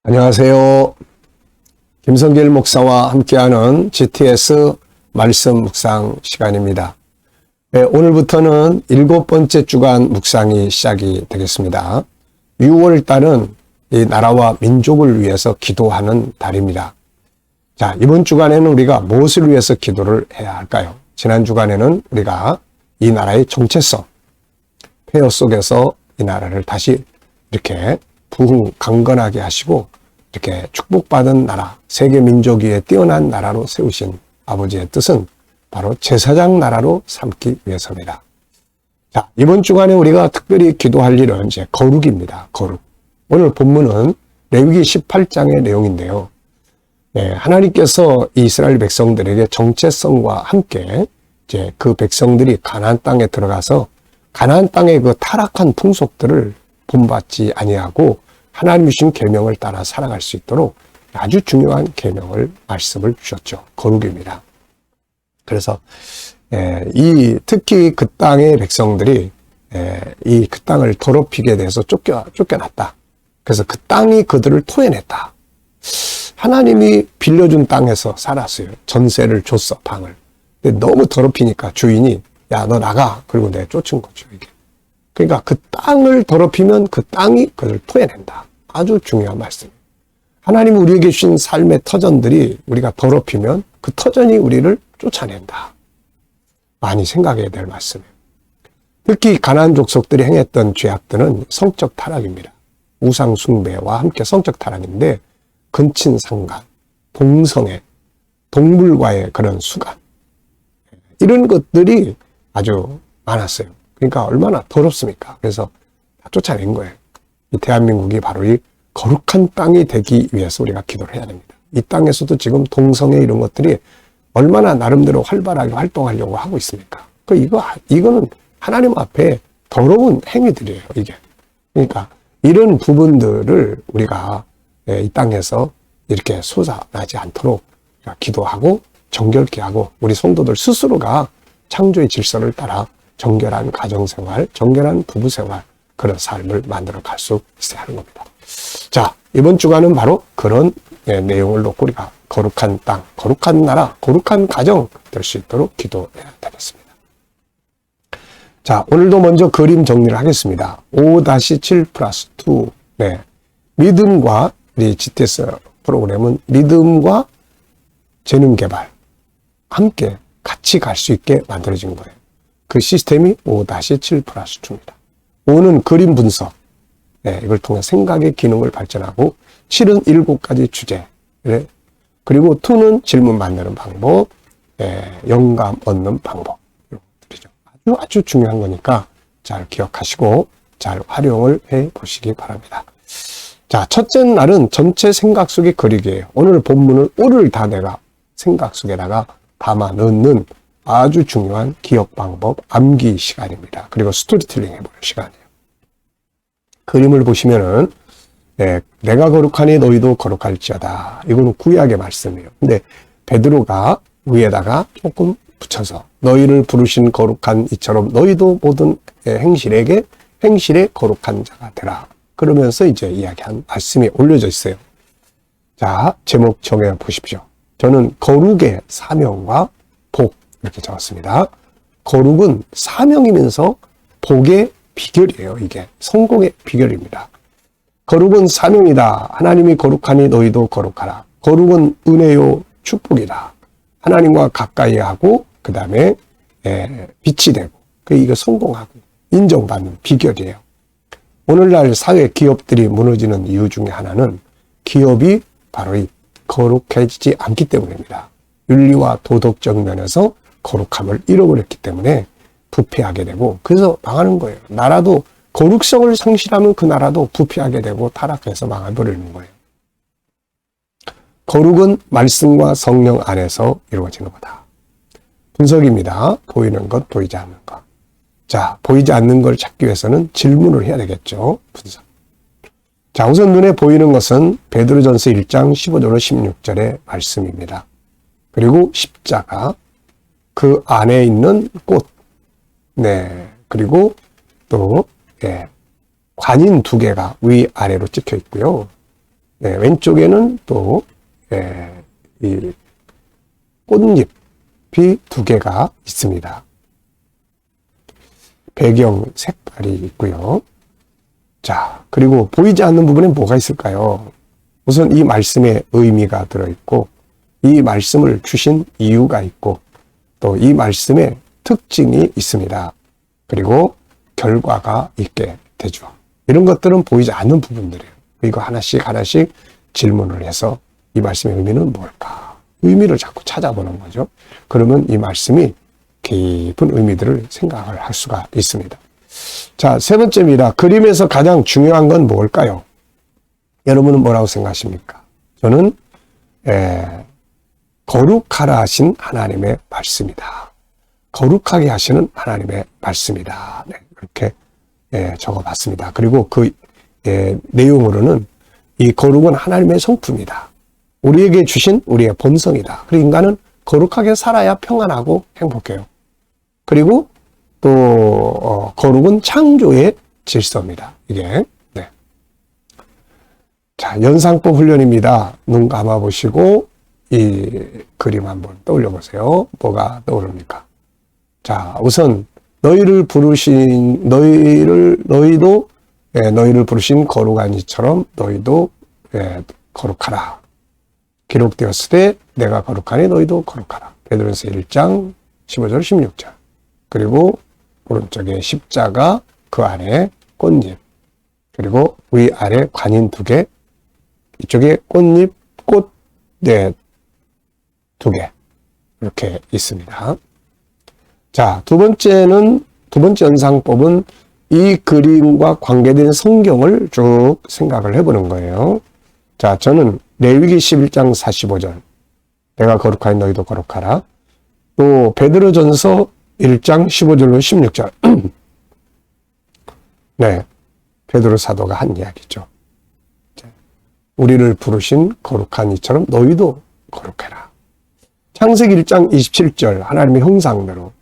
안녕하세요. 김성길 목사와 함께하는 GTS 말씀 묵상 시간입니다. 오늘부터는 7번째 주간 묵상이 시작이 되겠습니다. 6월 달은 이 나라와 민족을 위해서 기도하는 달입니다. 자, 이번 주간에는 우리가 무엇을 위해서 기도를 해야 할까요? 지난 주간에는 우리가 이 나라의 정체성, 폐허 속에서 이 나라를 다시 이렇게 강건하게 하시고 이렇게 축복받은 나라, 세계 민족 위에 뛰어난 나라로 세우신 아버지의 뜻은 바로 제사장 나라로 삼기 위해서입니다. 자, 이번 주간에 우리가 특별히 기도할 일은 이제 거룩입니다. 거룩. 오늘 본문은 레위기 18장의 내용인데요. 하나님께서 이스라엘 백성들에게 정체성과 함께 이제 그 백성들이 가나안 땅에 들어가서 가나안 땅의 그 타락한 풍속들을 본받지 아니하고 하나님 주신 계명을 따라 살아갈 수 있도록 아주 중요한 말씀을 주셨죠. 거룩입니다. 그래서 특히 그 땅의 백성들이 그 땅을 더럽히게 돼서 쫓겨났다. 그래서 그 땅이 그들을 토해냈다. 하나님이 빌려준 땅에서 살았어요. 전세를 줬어, 방을. 근데 너무 더럽히니까 주인이 야, 너 나가. 그리고 내가 쫓은 거죠, 이게. 그러니까 그 땅을 더럽히면 그 땅이 그들을 토해낸다. 아주 중요한 말씀이에요. 하나님이 우리에게 주신 삶의 터전들이 우리가 더럽히면 그 터전이 우리를 쫓아낸다. 많이 생각해야 될 말씀이에요. 특히 가나안 족속들이 행했던 죄악들은 성적 타락입니다. 우상 숭배와 함께 성적 타락인데 근친상간, 동성애, 동물과의 그런 수간 이런 것들이 아주 많았어요. 그러니까 얼마나 더럽습니까? 그래서 다 쫓아낸 거예요. 이 대한민국이 바로 이 거룩한 땅이 되기 위해서 우리가 기도를 해야 됩니다. 이 땅에서도 지금 동성애 이런 것들이 얼마나 나름대로 활발하게 활동하려고 하고 있습니까? 이거는 하나님 앞에 더러운 행위들이에요, 이게. 그러니까 이런 부분들을 우리가 이 땅에서 이렇게 솟아나지 않도록 기도하고 정결케 하고 우리 성도들 스스로가 창조의 질서를 따라 정결한 가정생활, 정결한 부부생활 그런 삶을 만들어 갈 수 있어야 하는 겁니다. 자, 이번 주간은 바로 그런 내용을 놓고 우리가 거룩한 땅, 거룩한 나라, 거룩한 가정 될 수 있도록 기도해야 되겠습니다. 자, 오늘도 먼저 그림 정리를 하겠습니다. 5-7+2. 믿음과 우리 GTS 프로그램은 믿음과 재능 개발 함께 같이 갈 수 있게 만들어진 거예요. 그 시스템이 5-7+2입니다. 5는 그림 분석. 이걸 통해 생각의 기능을 발전하고 7은 7가지 주제. 그리고 2는 질문 만드는 방법, 영감 얻는 방법. 이런 것들이죠. 아주 중요한 거니까 잘 기억하시고 잘 활용을 해 보시기 바랍니다. 자, 첫째 날은 전체 생각 속의 그리기예요. 오늘 본문을 오를 다 내가 생각 속에다가 담아 넣는 아주 중요한 기억 방법, 암기 시간입니다. 그리고 스토리텔링 해보는 시간이에요. 그림을 보시면은 내가 거룩하니 너희도 거룩할지어다. 이거는 구약의 말씀이에요. 근데 베드로가 위에다가 조금 붙여서 너희를 부르신 거룩한 이처럼 너희도 모든 행실에 거룩한 자가 되라. 그러면서 이제 이야기한 말씀이 올려져 있어요. 자, 제목 정해 보십시오. 저는 거룩의 사명과 복 이렇게 적었습니다. 거룩은 사명이면서 복의 비결이에요. 이게 성공의 비결입니다. 거룩은 사명이다. 하나님이 거룩하니 너희도 거룩하라. 거룩은 은혜요 축복이다. 하나님과 가까이 하고 그 다음에 빛이 되고 이거 성공하고 인정받는 비결이에요. 오늘날 사회 기업들이 무너지는 이유 중에 하나는 기업이 바로 이 거룩해지지 않기 때문입니다. 윤리와 도덕적 면에서 거룩함을 잃어버렸기 때문에 부패하게 되고 그래서 망하는 거예요. 나라도 거룩성을 상실하면 그 나라도 부패하게 되고 타락해서 망해버리는 거예요. 거룩은 말씀과 성령 안에서 이루어지는 거다. 분석입니다. 보이는 것, 보이지 않는 것. 자, 보이지 않는 걸 찾기 위해서는 질문을 해야 되겠죠. 분석. 자, 우선 눈에 보이는 것은 베드로전서 1장 15절로 16절의 말씀입니다. 그리고 십자가, 그 안에 있는 꽃, 그리고 또 관인 2개가 위아래로 찍혀 있고요. 왼쪽에는 또, 이 꽃잎이 두 개가 있습니다. 배경 색깔이 있고요. 자, 그리고 보이지 않는 부분에 뭐가 있을까요? 우선 이 말씀에 의미가 들어있고, 이 말씀을 주신 이유가 있고, 또 이 말씀에 특징이 있습니다. 그리고 결과가 있게 되죠. 이런 것들은 보이지 않는 부분들이에요. 이거 하나씩 질문을 해서 이 말씀의 의미는 뭘까? 의미를 자꾸 찾아보는 거죠. 그러면 이 말씀이 깊은 의미들을 생각을 할 수가 있습니다. 자, 세 번째입니다. 그림에서 가장 중요한 건 뭘까요? 여러분은 뭐라고 생각하십니까? 저는 거룩하라 하신 하나님의 말씀이다. 거룩하게 하시는 하나님의 말씀이다. 네, 이렇게 적어봤습니다. 그리고 그 내용으로는 이 거룩은 하나님의 성품이다. 우리에게 주신 우리의 본성이다. 그리고 인간은 거룩하게 살아야 평안하고 행복해요. 그리고 또 거룩은 창조의 질서입니다. 이게 네. 자, 연상법 훈련입니다. 눈 감아보시고 이 그림 한번 떠올려 보세요. 뭐가 떠오릅니까? 자, 우선 너희를 부르신 거룩한 이처럼 너희도 거룩하라. 기록되었을 때 내가 거룩하니 너희도 거룩하라. 베드로전서 1장 15절 16절. 그리고 오른쪽에 십자가, 그 안에 꽃잎, 그리고 위아래 관인 두 개, 이쪽에 꽃잎, 꽃 두 개 이렇게 있습니다. 자, 두 번째 연상법은 이 그림과 관계된 성경을 쭉 생각을 해보는 거예요. 자, 저는 레위기 11장 45절 내가 거룩하니 너희도 거룩하라. 또 베드로전서 1장 15절로 16절 네, 베드로 사도가 한 이야기죠. 우리를 부르신 거룩한 이처럼 너희도 거룩해라. 창세기 1장 27절 하나님의 형상대로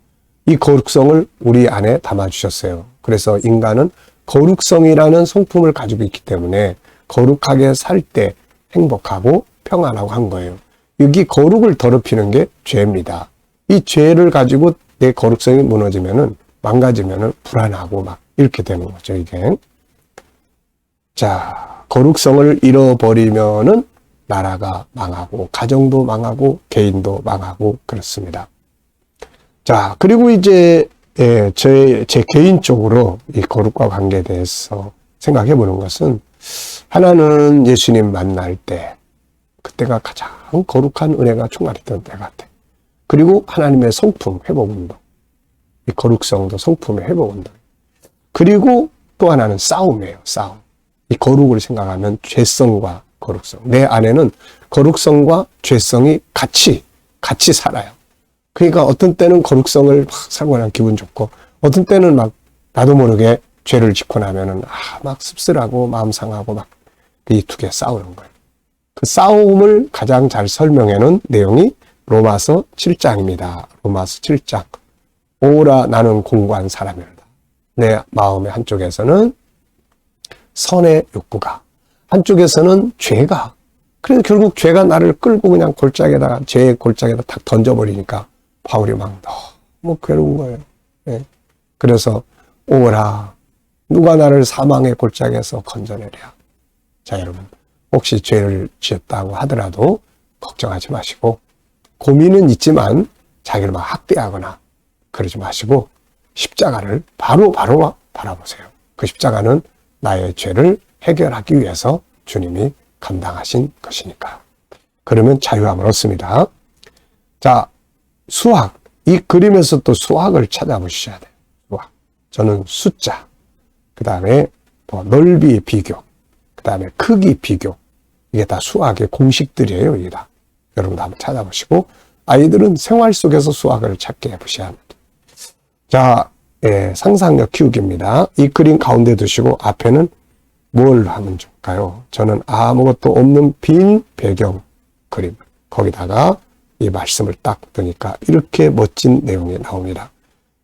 이 거룩성을 우리 안에 담아주셨어요. 그래서 인간은 거룩성이라는 성품을 가지고 있기 때문에 거룩하게 살 때 행복하고 평안하고 한 거예요. 여기 거룩을 더럽히는 게 죄입니다. 이 죄를 가지고 내 거룩성이 무너지면은 망가지면은 불안하고 막 이렇게 되는 거죠, 이게. 자, 거룩성을 잃어버리면은 나라가 망하고 가정도 망하고 개인도 망하고 그렇습니다. 자, 그리고 이제 제 개인적으로 이 거룩과 관계에 대해서 생각해 보는 것은 하나는 예수님 만날 때 그때가 가장 거룩한 은혜가 충만했던 때 같아. 그리고 하나님의 성품 회복운동, 이 거룩성도 성품의 회복운동. 그리고 또 하나는 싸움이에요. 싸움. 이 거룩을 생각하면 죄성과 거룩성. 내 안에는 거룩성과 죄성이 같이 살아요. 그러니까 어떤 때는 거룩성을 막 살고 나면 기분 좋고, 어떤 때는 막 나도 모르게 죄를 짓고 나면은 막 씁쓸하고 마음 상하고 막 이 두 개 싸우는 거예요. 그 싸움을 가장 잘 설명해놓은 내용이 로마서 7장입니다. 로마서 7장. 오라 나는 공고한 사람이로다. 내 마음의 한쪽에서는 선의 욕구가, 한쪽에서는 죄가. 그래서 결국 죄가 나를 끌고 그냥 죄의 골짜기에다 탁 던져버리니까 바울이 막 너무 괴로운 거예요. 네. 그래서 오라 누가 나를 사망의 골짜기에서 건져내랴. 자, 여러분, 혹시 죄를 지었다고 하더라도 걱정하지 마시고, 고민은 있지만 자기를 막 학대하거나 그러지 마시고 십자가를 바로 바라보세요. 그 십자가는 나의 죄를 해결하기 위해서 주님이 감당하신 것이니까. 그러면 자유함을 얻습니다. 자, 수학. 이 그림에서 또 수학을 찾아보셔야 돼요. 수학. 저는 숫자, 그 다음에 넓이 비교, 그 다음에 크기 비교. 이게 다 수학의 공식들이에요. 이게 다. 여러분도 한번 찾아보시고, 아이들은 생활 속에서 수학을 찾게 해보셔야 합니다. 자, 상상력 키우기입니다. 이 그림 가운데 두시고 앞에는 뭘 하면 좋을까요? 저는 아무것도 없는 빈 배경 그림, 거기다가 이 말씀을 딱 넣으니까 이렇게 멋진 내용이 나옵니다.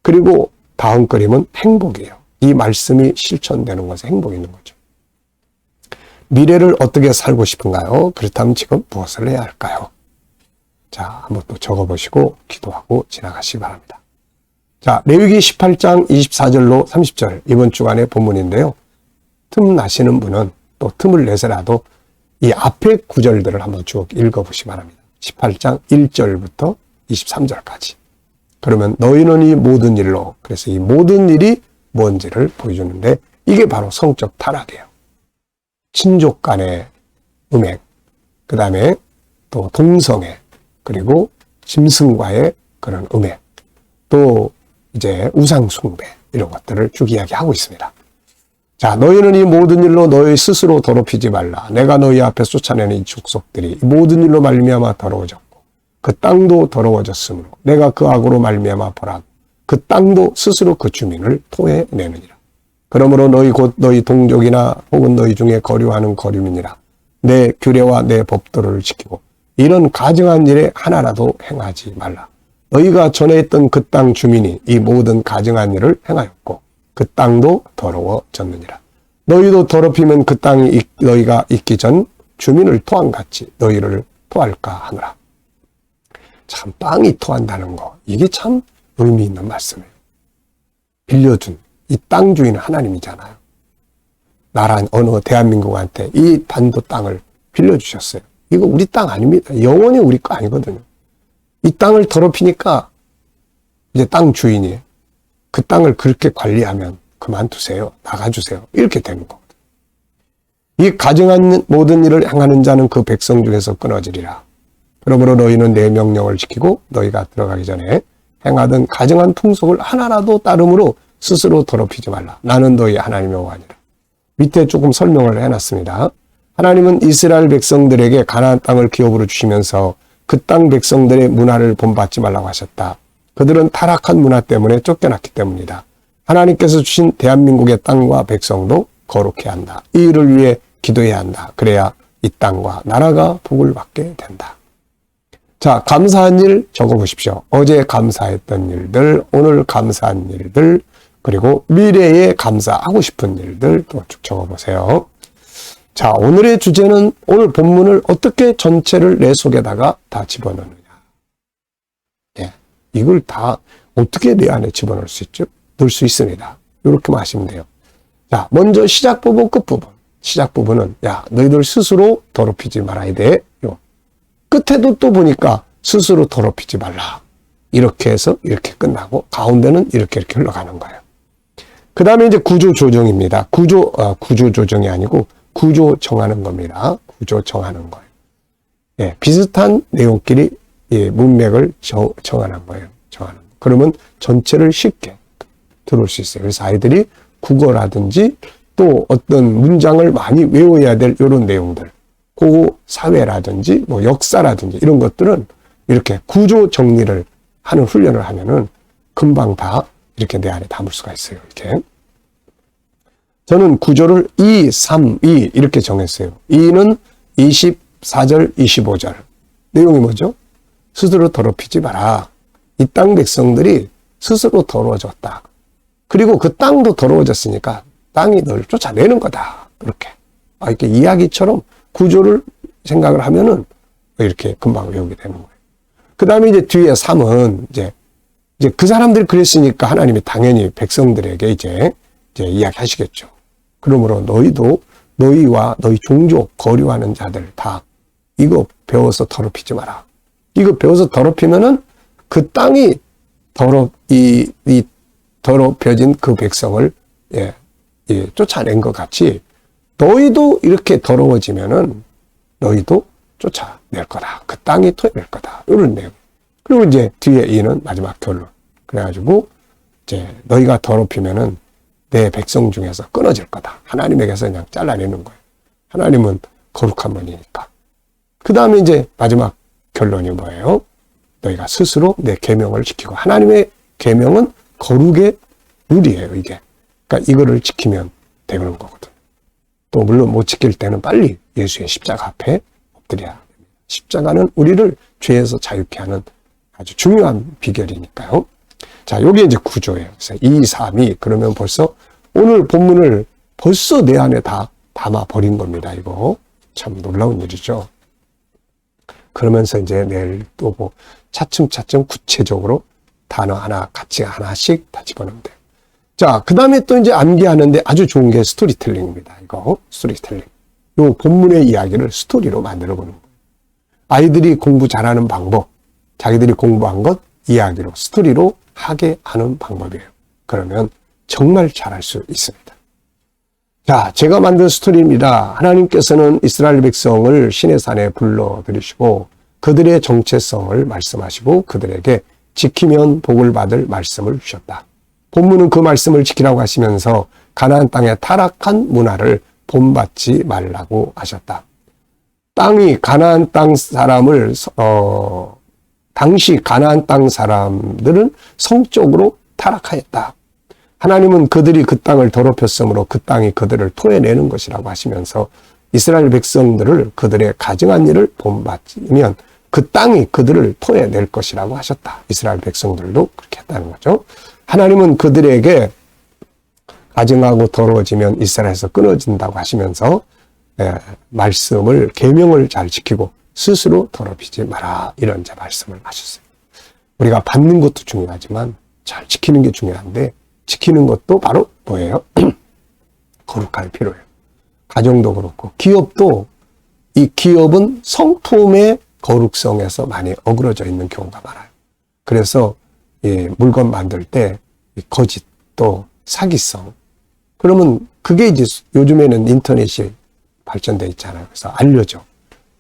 그리고 다음 그림은 행복이에요. 이 말씀이 실천되는 것에 행복이 있는 거죠. 미래를 어떻게 살고 싶은가요? 그렇다면 지금 무엇을 해야 할까요? 자, 한번 또 적어보시고 기도하고 지나가시기 바랍니다. 자, 레위기 18장 24절로 30절 이번 주간의 본문인데요. 틈 나시는 분은 또 틈을 내서라도 이 앞에 구절들을 한번 쭉 읽어보시기 바랍니다. 18장 1절부터 23절까지. 그러면 너희는 이 모든 일로, 그래서 이 모든 일이 뭔지를 보여주는데 이게 바로 성적 타락이에요. 친족 간의 음행, 그 다음에 또 동성애, 그리고 짐승과의 그런 음행, 또 이제 우상숭배 이런 것들을 쭉 이야기하고 있습니다. 자, 너희는 이 모든 일로 너희 스스로 더럽히지 말라. 내가 너희 앞에 쫓아내는 이 족속들이 이 모든 일로 말미암아 더러워졌고 그 땅도 더러워졌으므로 내가 그 악으로 말미암아 보라. 그 땅도 스스로 그 주민을 토해내느니라. 그러므로 너희 곧 너희 동족이나 혹은 너희 중에 거류하는 거류민이라 내 규례와 내 법도를 지키고 이런 가증한 일에 하나라도 행하지 말라. 너희가 전에 했던 그 땅 주민이 이 모든 가증한 일을 행하였고 그 땅도 더러워졌느니라. 너희도 더럽히면 그 땅이 너희가 있기 전 주민을 토함같이 너희를 토할까 하노라. 참 땅이 토한다는 거 이게 참 의미 있는 말씀이에요. 빌려준 이 땅 주인은 하나님이잖아요. 나란 어느 대한민국한테 이 반도 땅을 빌려주셨어요. 이거 우리 땅 아닙니다. 영원히 우리 거 아니거든요. 이 땅을 더럽히니까 이제 땅 주인이 그 땅을 그렇게 관리하면 그만두세요. 나가주세요. 이렇게 되는 거거든요. 이 가증한 모든 일을 행하는 자는 그 백성 중에서 끊어지리라. 그러므로 너희는 내 명령을 지키고 너희가 들어가기 전에 행하던 가증한 풍속을 하나라도 따름으로 스스로 더럽히지 말라. 나는 너희 하나님 여호와니라. 밑에 조금 설명을 해놨습니다. 하나님은 이스라엘 백성들에게 가나안 땅을 기업으로 주시면서 그 땅 백성들의 문화를 본받지 말라고 하셨다. 그들은 타락한 문화 때문에 쫓겨났기 때문이다. 하나님께서 주신 대한민국의 땅과 백성도 거룩해야 한다. 이 일을 위해 기도해야 한다. 그래야 이 땅과 나라가 복을 받게 된다. 자, 감사한 일 적어보십시오. 어제 감사했던 일들, 오늘 감사한 일들, 그리고 미래에 감사하고 싶은 일들 또 쭉 적어보세요. 자, 오늘의 주제는 오늘 본문을 어떻게 전체를 내 속에다가 다 집어넣느냐. 예, 이걸 다 어떻게 내 안에 집어넣을 수 있죠? 넣을 수 있습니다. 이렇게만 하시면 돼요. 자, 먼저 시작 부분, 끝 부분. 시작 부분은 야, 너희들 스스로 더럽히지 말아야 돼. 요. 끝에도 또 보니까 스스로 더럽히지 말라. 이렇게 해서 이렇게 끝나고 가운데는 이렇게 흘러가는 거예요. 그 다음에 이제 구조 조정입니다. 구조 조정이 아니고 구조 정하는 겁니다. 구조 정하는 거예요. 예, 비슷한 내용끼리 예, 문맥을 정하는 거예요. 정하는. 그러면 전체를 쉽게 들을 수 있어요. 그래서 아이들이 국어라든지 또 어떤 문장을 많이 외워야 될 이런 내용들, 그 사회라든지 뭐 역사라든지 이런 것들은 이렇게 구조 정리를 하는 훈련을 하면은 금방 다 이렇게 내 안에 담을 수가 있어요. 이렇게. 저는 구조를 2, 3, 2 이렇게 정했어요. 2는 24절, 25절. 내용이 뭐죠? 스스로 더럽히지 마라. 이 땅 백성들이 스스로 더러워졌다. 그리고 그 땅도 더러워졌으니까 땅이 너를 쫓아내는 거다. 그렇게. 이렇게 이야기처럼 구조를 생각을 하면은 이렇게 금방 외우게 되는 거예요. 그 다음에 이제 뒤에 3은 이제 그 사람들이 그랬으니까 하나님이 당연히 백성들에게 이제 이야기하시겠죠. 그러므로 너희도 너희와 너희 종족 거류하는 자들 다 이거 배워서 더럽히지 마라. 이거 배워서 더럽히면은 그 땅이 이 더럽혀진 그 백성을 쫓아낸 것 같이 너희도 이렇게 더러워지면은 너희도 쫓아낼 거다. 그 땅이 토해낼 거다. 이런 내용. 그리고 이제 뒤에 이는 마지막 결론. 그래가지고 이제 너희가 더럽히면은 내 백성 중에서 끊어질 거다. 하나님에게서 그냥 잘라내는 거예요. 하나님은 거룩한 분이니까. 그 다음에 이제 마지막 결론이 뭐예요? 너희가 스스로 내 계명을 지키고 하나님의 계명은 거룩의 룰이에요. 이게. 그러니까 이거를 지키면 되는 거거든. 또 물론 못 지킬 때는 빨리 예수의 십자가 앞에 엎드려야 됩니다. 십자가는 우리를 죄에서 자유케 하는 아주 중요한 비결이니까요. 자, 요게 이제 구조예요. 그래서 2, 3, 2 그러면 벌써 오늘 본문을 벌써 내 안에 다 담아버린 겁니다. 이거 참 놀라운 일이죠. 그러면서 이제 내일 또 뭐 차츰차츰 구체적으로 단어 하나씩 다 집어넣으면 돼요. 자, 그 다음에 또 이제 암기하는데 아주 좋은 게 스토리텔링입니다. 이거 스토리텔링. 요 본문의 이야기를 스토리로 만들어 보는 거예요. 아이들이 공부 잘하는 방법, 자기들이 공부한 것 이야기로 스토리로 하게 하는 방법이에요. 그러면 정말 잘할 수 있습니다. 자, 제가 만든 스토리입니다. 하나님께서는 이스라엘 백성을 시내산에 불러들이시고 그들의 정체성을 말씀하시고 그들에게 지키면 복을 받을 말씀을 주셨다. 본문은 그 말씀을 지키라고 하시면서 가나안 땅의 타락한 문화를 본받지 말라고 하셨다. 땅이 가나안 땅 사람을 당시 가나안 땅 사람들은 성적으로 타락하였다. 하나님은 그들이 그 땅을 더럽혔으므로 그 땅이 그들을 토해내는 것이라고 하시면서 이스라엘 백성들을 그들의 가증한 일을 본받으면 그 땅이 그들을 토해낼 것이라고 하셨다. 이스라엘 백성들도 그렇게 했다는 거죠. 하나님은 그들에게 가증하고 더러워지면 이스라엘에서 끊어진다고 하시면서 말씀을 계명을 잘 지키고 스스로 더럽히지 마라 이런 이제 말씀을 하셨어요. 우리가 받는 것도 중요하지만 잘 지키는 게 중요한데 지키는 것도 바로 뭐예요? 거룩할 필요해요. 가정도 그렇고 기업도 이 기업은 성품의 거룩성에서 많이 어그러져 있는 경우가 많아요. 그래서 물건 만들 때 거짓 또 사기성 그러면 그게 이제 요즘에는 인터넷이 발전돼 있잖아요. 그래서 알려져.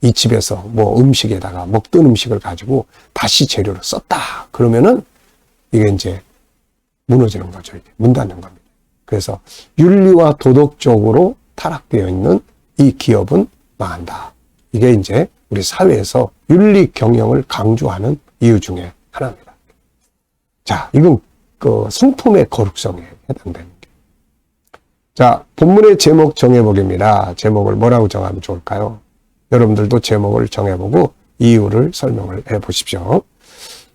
이 집에서 뭐 음식에다가 먹던 음식을 가지고 다시 재료를 썼다. 그러면은 이게 이제 무너지는 거죠. 이게 문 닫는 겁니다. 그래서 윤리와 도덕적으로 타락되어 있는 이 기업은 망한다. 이게 이제 우리 사회에서 윤리 경영을 강조하는 이유 중에 하나입니다. 자, 이건 그 성품의 거룩성에 해당되는 게. 자, 본문의 제목 정해보기입니다. 제목을 뭐라고 정하면 좋을까요? 여러분들도 제목을 정해보고 이유를 설명을 해보십시오.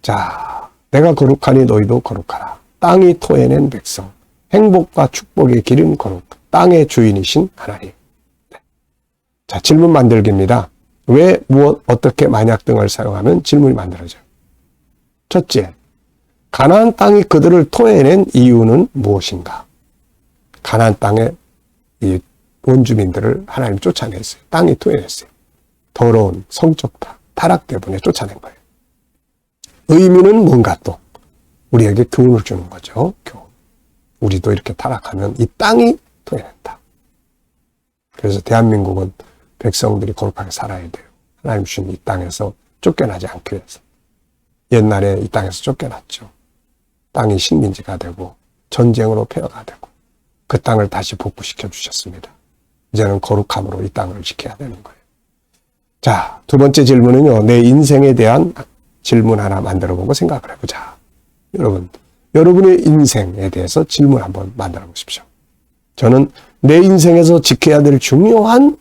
자, 내가 거룩하니 너희도 거룩하라. 땅이 토해낸 백성, 행복과 축복의 길은 거룩, 땅의 주인이신 하나님. 네. 자, 질문 만들기입니다. 왜, 무엇, 어떻게, 만약 등을 사용하면 질문이 만들어져요. 첫째, 가나안 땅이 그들을 토해낸 이유는 무엇인가? 가나안 땅의 이 원주민들을 하나님 쫓아냈어요. 땅이 토해냈어요. 더러운 성적 타락 때문에 쫓아낸 거예요. 의미는 뭔가 또 우리에게 교훈을 주는 거죠. 교훈. 우리도 이렇게 타락하면 이 땅이 토해낸다. 그래서 대한민국은 백성들이 거룩하게 살아야 돼요. 하나님 주신 이 땅에서 쫓겨나지 않기 위해서. 옛날에 이 땅에서 쫓겨났죠. 땅이 식민지가 되고 전쟁으로 폐허가 되고 그 땅을 다시 복구시켜 주셨습니다. 이제는 거룩함으로 이 땅을 지켜야 되는 거예요. 자, 두 번째 질문은요. 내 인생에 대한 질문 하나 만들어보고 생각을 해보자. 여러분의 인생에 대해서 질문 한번 만들어 보십시오. 저는 내 인생에서 지켜야 될 중요한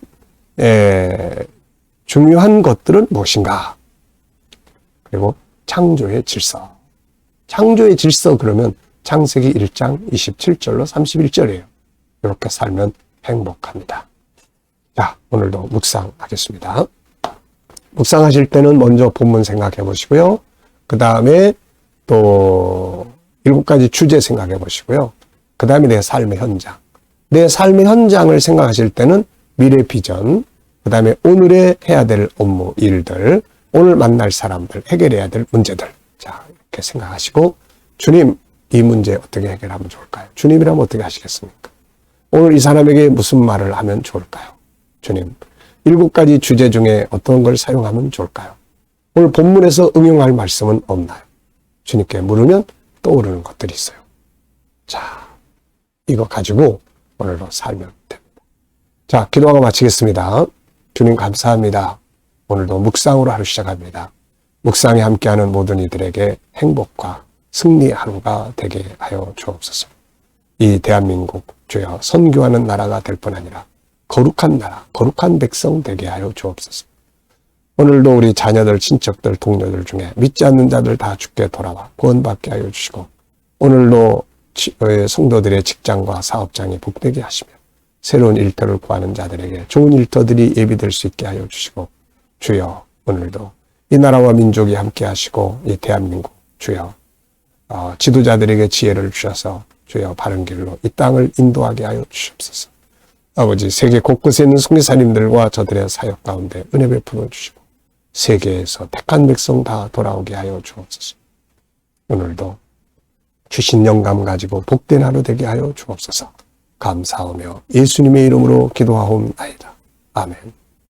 것들은 무엇인가? 그리고 창조의 질서. 창조의 질서 그러면 창세기 1장 27절로 31절이에요. 이렇게 살면 행복합니다. 자, 오늘도 묵상하겠습니다. 묵상하실 때는 먼저 본문 생각해 보시고요. 그 다음에 또 7가지 주제 생각해 보시고요. 그 다음에 내 삶의 현장. 내 삶의 현장을 생각하실 때는 미래 비전, 그 다음에 오늘에 해야 될 업무, 일들, 오늘 만날 사람들, 해결해야 될 문제들. 자, 이렇게 생각하시고, 주님, 이 문제 어떻게 해결하면 좋을까요? 주님이라면 어떻게 하시겠습니까? 오늘 이 사람에게 무슨 말을 하면 좋을까요? 주님, 7가지 주제 중에 어떤 걸 사용하면 좋을까요? 오늘 본문에서 응용할 말씀은 없나요? 주님께 물으면 떠오르는 것들이 있어요. 자, 이거 가지고 오늘도 살면 됩니다. 자, 기도하고 마치겠습니다. 주님 감사합니다. 오늘도 묵상으로 하루 시작합니다. 묵상에 함께하는 모든 이들에게 행복과 승리 하루가 되게 하여 주옵소서. 이 대한민국 주여 선교하는 나라가 될 뿐 아니라 거룩한 나라, 거룩한 백성 되게 하여 주옵소서. 오늘도 우리 자녀들, 친척들, 동료들 중에 믿지 않는 자들 다 주께 돌아와 구원받게 하여 주시고 오늘도 성도들의 직장과 사업장이 복되게 하시며 새로운 일터를 구하는 자들에게 좋은 일터들이 예비될 수 있게 하여 주시고, 주여 오늘도 이 나라와 민족이 함께 하시고 이 대한민국 주여 지도자들에게 지혜를 주셔서 주여 바른 길로 이 땅을 인도하게 하여 주시옵소서. 아버지, 세계 곳곳에 있는 선교사님들과 저들의 사역 가운데 은혜 베풀어 주시고 세계에서 택한 백성 다 돌아오게 하여 주옵소서. 오늘도 주신 영감 가지고 복된 하루 되게 하여 주옵소서. 감사하며 예수님의 이름으로 기도하옵나이다. 아멘.